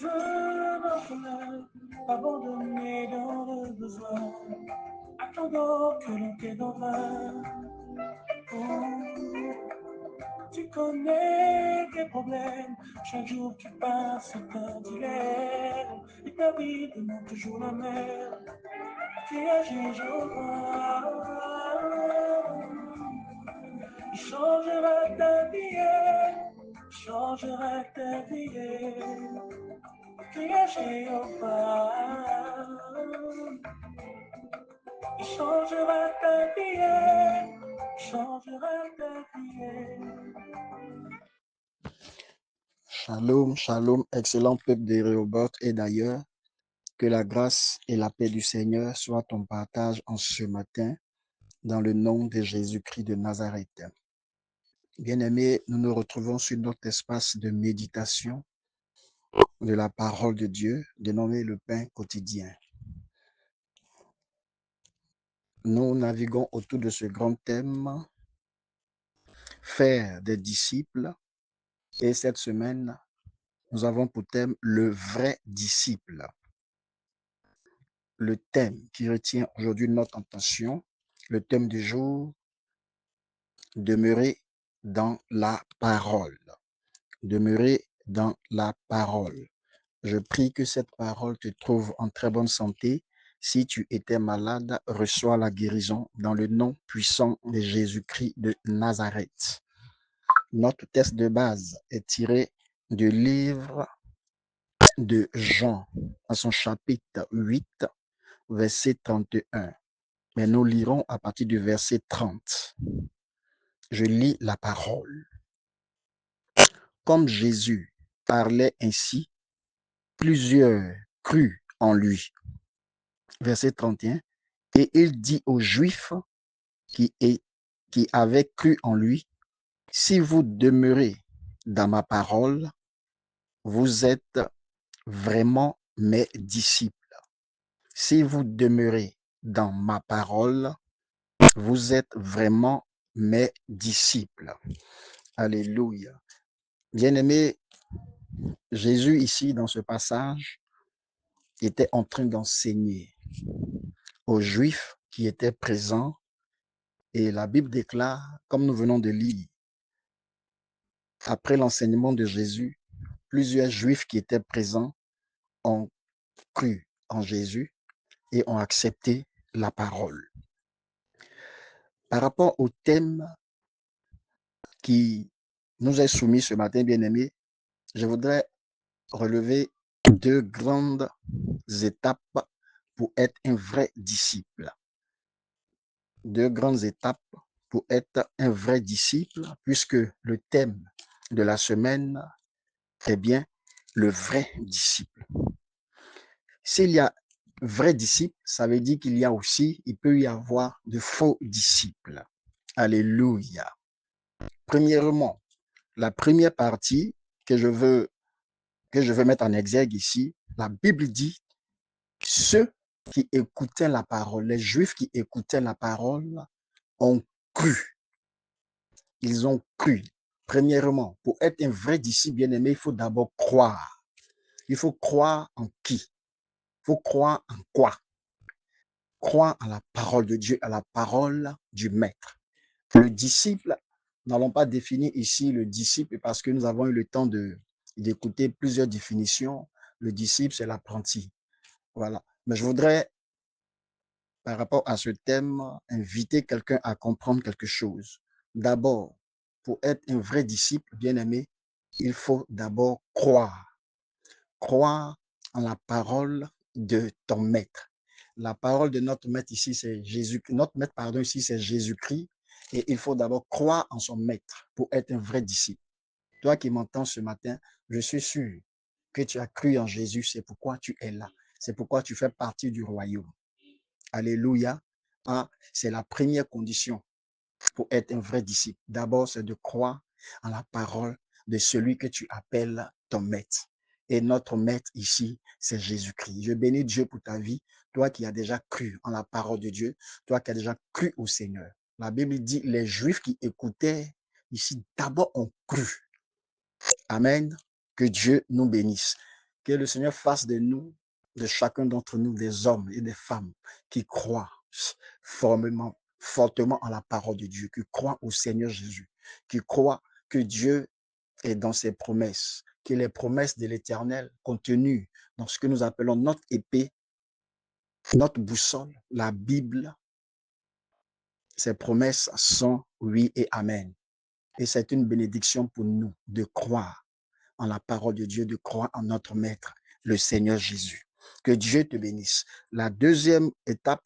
un orphelin abandonné dans le besoin, attendant que l'on t'aide en vain. Oh, tu connais tes problèmes, chaque jour tu passes un dilemme, et ta vie demande toujours la même. Tu es Jéhovah, il changera ta vie, il changera ta vie. Tu es Jéhovah, il changera ta vie, il changera ta vie. Shalom, shalom, excellent peuple de Rehoboth et d'ailleurs, que la grâce et la paix du Seigneur soient ton partage en ce matin, dans le nom de Jésus-Christ de Nazareth. Bien-aimés, nous nous retrouvons sur notre espace de méditation de la parole de Dieu, dénommé le pain quotidien. Nous naviguons autour de ce grand thème, faire des disciples, et cette semaine, nous avons pour thème le vrai disciple. Le thème qui retient aujourd'hui notre attention, le thème du jour, demeurer dans la parole. Demeurer dans la parole. Je prie que cette parole te trouve en très bonne santé. Si tu étais malade, reçois la guérison dans le nom puissant de Jésus-Christ de Nazareth. Notre texte de base est tiré du livre de Jean, à son chapitre 8, verset 31. Mais nous lirons à partir du verset 30. Je lis la parole. Comme Jésus parlait ainsi, plusieurs crurent en lui. Verset 31. Et il dit aux Juifs qui avaient cru en lui, si vous demeurez dans ma parole, vous êtes vraiment mes disciples. Si vous demeurez dans ma parole, vous êtes vraiment mes disciples. Alléluia. Bien-aimé, Jésus ici dans ce passage était en train d'enseigner aux Juifs qui étaient présents et la Bible déclare, comme nous venons de lire, après l'enseignement de Jésus, plusieurs Juifs qui étaient présents ont cru en Jésus et ont accepté la parole. Par rapport au thème qui nous est soumis ce matin, bien-aimés, je voudrais relever deux grandes étapes pour être un vrai disciple. Deux grandes étapes pour être un vrai disciple, puisque le thème de la semaine est bien le vrai disciple. S'il y a vrai disciple, ça veut dire qu'il y a aussi, il peut y avoir de faux disciples. Alléluia. Premièrement, la première partie que je veux mettre en exergue ici, la Bible dit ceux qui écoutaient la parole, les Juifs qui écoutaient la parole ont cru. Ils ont cru. Premièrement, pour être un vrai disciple bien-aimé, il faut d'abord croire. Il faut croire en qui? Il faut croire en quoi? Croire à la parole de Dieu, à la parole du Maître. Le disciple, nous n'allons pas définir ici le disciple parce que nous avons eu le temps d'écouter plusieurs définitions. Le disciple, c'est l'apprenti. Voilà. Mais je voudrais, par rapport à ce thème, inviter quelqu'un à comprendre quelque chose. D'abord, pour être un vrai disciple, bien-aimé, il faut d'abord croire. Croire en la parole de ton maître. La parole de notre maître ici, c'est Jésus. Notre maître, pardon, ici, c'est Jésus-Christ. Et il faut d'abord croire en son maître pour être un vrai disciple. Toi qui m'entends ce matin, je suis sûr que tu as cru en Jésus. C'est pourquoi tu es là. C'est pourquoi tu fais partie du royaume. Alléluia. Ah, c'est la première condition pour être un vrai disciple. D'abord, c'est de croire en la parole de celui que tu appelles ton maître. Et notre maître ici, c'est Jésus-Christ. Je bénis Dieu pour ta vie, toi qui as déjà cru en la parole de Dieu, toi qui as déjà cru au Seigneur. La Bible dit, les Juifs qui écoutaient ici, d'abord ont cru. Amen. Que Dieu nous bénisse. Que le Seigneur fasse de nous, de chacun d'entre nous, des hommes et des femmes qui croient fortement en la parole de Dieu, qui croient au Seigneur Jésus, qui croient que Dieu est dans ses promesses, que les promesses de l'Éternel contenues dans ce que nous appelons notre épée, notre boussole, la Bible, ces promesses sont oui et amen. Et c'est une bénédiction pour nous de croire en la parole de Dieu, de croire en notre Maître, le Seigneur Jésus. Que Dieu te bénisse. La deuxième étape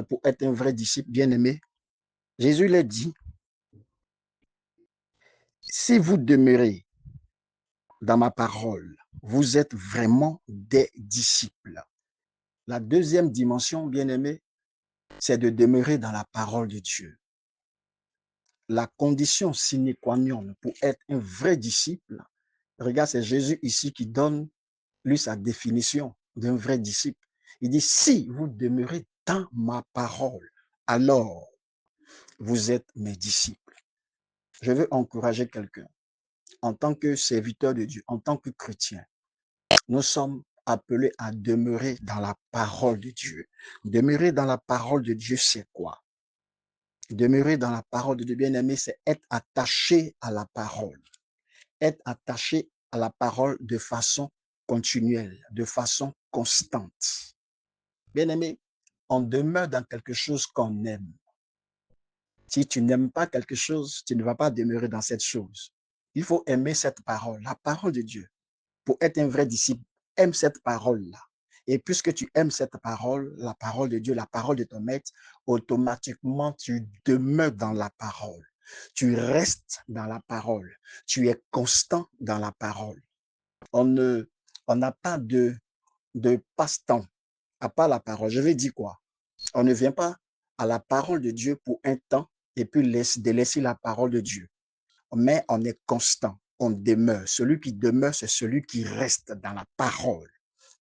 pour être un vrai disciple bien-aimé, Jésus l'a dit, si vous demeurez dans ma parole, vous êtes vraiment des disciples. La deuxième dimension, bien-aimé, c'est de demeurer dans la parole de Dieu. La condition sine qua non pour être un vrai disciple, regarde, c'est Jésus ici qui donne, lui, sa définition d'un vrai disciple. Il dit, si vous demeurez dans ma parole, alors vous êtes mes disciples. Je veux encourager quelqu'un. En tant que serviteur de Dieu, en tant que chrétien, nous sommes appelés à demeurer dans la parole de Dieu. Demeurer dans la parole de Dieu, c'est quoi? Demeurer dans la parole de Dieu, bien-aimé, c'est être attaché à la parole. Être attaché à la parole de façon continuelle, de façon constante. Bien-aimé, on demeure dans quelque chose qu'on aime. Si tu n'aimes pas quelque chose, tu ne vas pas demeurer dans cette chose. Il faut aimer cette parole, la parole de Dieu. Pour être un vrai disciple, aime cette parole-là. Et puisque tu aimes cette parole, la parole de Dieu, la parole de ton maître, automatiquement, tu demeures dans la parole. Tu restes dans la parole. Tu es constant dans la parole. On n'a pas de passe-temps à part la parole. Je vais dire quoi? On ne vient pas à la parole de Dieu pour un temps et puis délaisser la parole de Dieu. Mais on est constant, on demeure. Celui qui demeure, c'est celui qui reste dans la parole.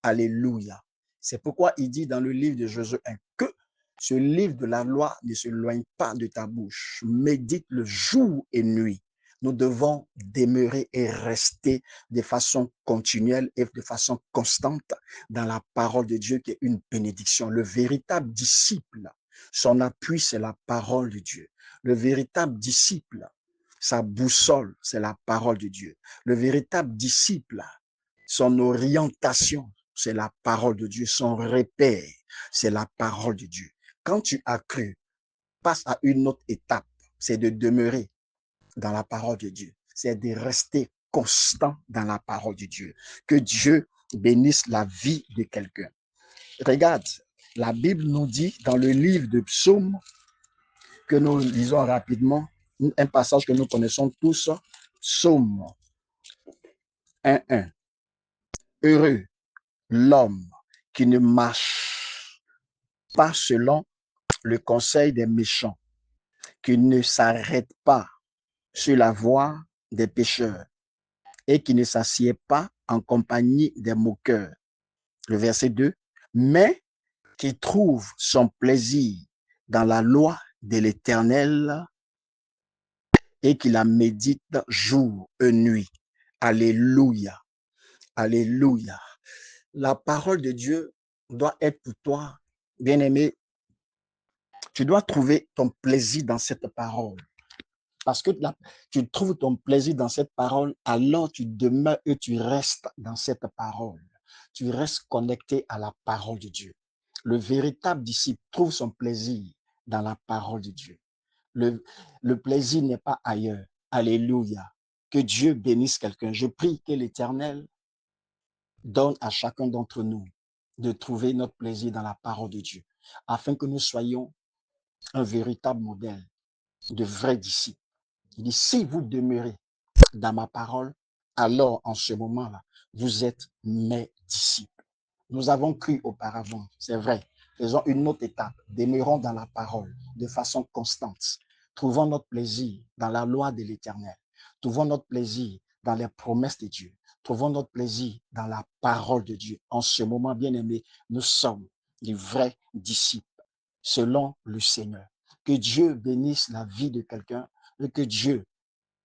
Alléluia. C'est pourquoi il dit dans le livre de Josué 1 que ce livre de la loi ne se loigne pas de ta bouche. Médite le jour et nuit. Nous devons demeurer et rester de façon continuelle et de façon constante dans la parole de Dieu qui est une bénédiction. Le véritable disciple, son appui, c'est la parole de Dieu. Le véritable disciple, sa boussole, c'est la parole de Dieu. Le véritable disciple, son orientation, c'est la parole de Dieu. Son repère, c'est la parole de Dieu. Quand tu as cru, passe à une autre étape, c'est de demeurer dans la parole de Dieu. C'est de rester constant dans la parole de Dieu. Que Dieu bénisse la vie de quelqu'un. Regarde, la Bible nous dit dans le livre de Psaumes, que nous lisons rapidement, un passage que nous connaissons tous, Psaume 1:1. Heureux l'homme qui ne marche pas selon le conseil des méchants, qui ne s'arrête pas sur la voie des pécheurs et qui ne s'assied pas en compagnie des moqueurs. Le verset 2, mais qui trouve son plaisir dans la loi de l'Éternel et qui la médite jour et nuit. Alléluia. Alléluia. La parole de Dieu doit être pour toi, bien-aimé. Tu dois trouver ton plaisir dans cette parole. Parce que là, tu trouves ton plaisir dans cette parole, alors tu demeures et tu restes dans cette parole. Tu restes connecté à la parole de Dieu. Le véritable disciple trouve son plaisir dans la parole de Dieu. Le plaisir n'est pas ailleurs. Alléluia. Que Dieu bénisse quelqu'un. Je prie que l'Éternel donne à chacun d'entre nous de trouver notre plaisir dans la parole de Dieu, afin que nous soyons un véritable modèle de vrais disciples. Il dit, si vous demeurez dans ma parole, alors en ce moment-là, vous êtes mes disciples. Nous avons cru auparavant, c'est vrai. Faisons une autre étape. Demeurons dans la parole de façon constante. Trouvons notre plaisir dans la loi de l'Éternel. Trouvons notre plaisir dans les promesses de Dieu. Trouvons notre plaisir dans la parole de Dieu. En ce moment, bien-aimés, nous sommes des vrais disciples selon le Seigneur. Que Dieu bénisse la vie de quelqu'un et que Dieu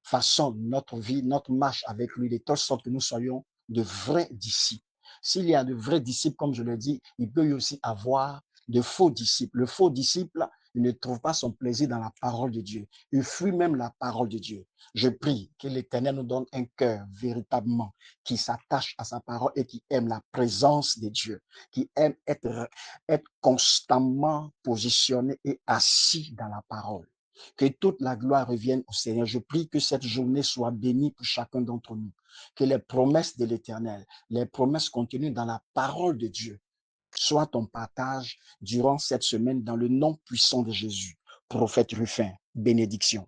façonne notre vie, notre marche avec lui, de telle sorte que nous soyons de vrais disciples S'il y a de vrais disciples, comme je le dis, il peut y aussi avoir de faux disciples. Le faux disciple, il ne trouve pas son plaisir dans la parole de Dieu. Il fuit même la parole de Dieu. Je prie que l'Éternel nous donne un cœur véritablement qui s'attache à sa parole et qui aime la présence de Dieu, qui aime être constamment positionné et assis dans la parole. Que toute la gloire revienne au Seigneur. Je prie que cette journée soit bénie pour chacun d'entre nous. Que les promesses de l'Éternel, les promesses contenues dans la parole de Dieu, soient ton partage durant cette semaine dans le nom puissant de Jésus. Prophète Rufin, bénédiction.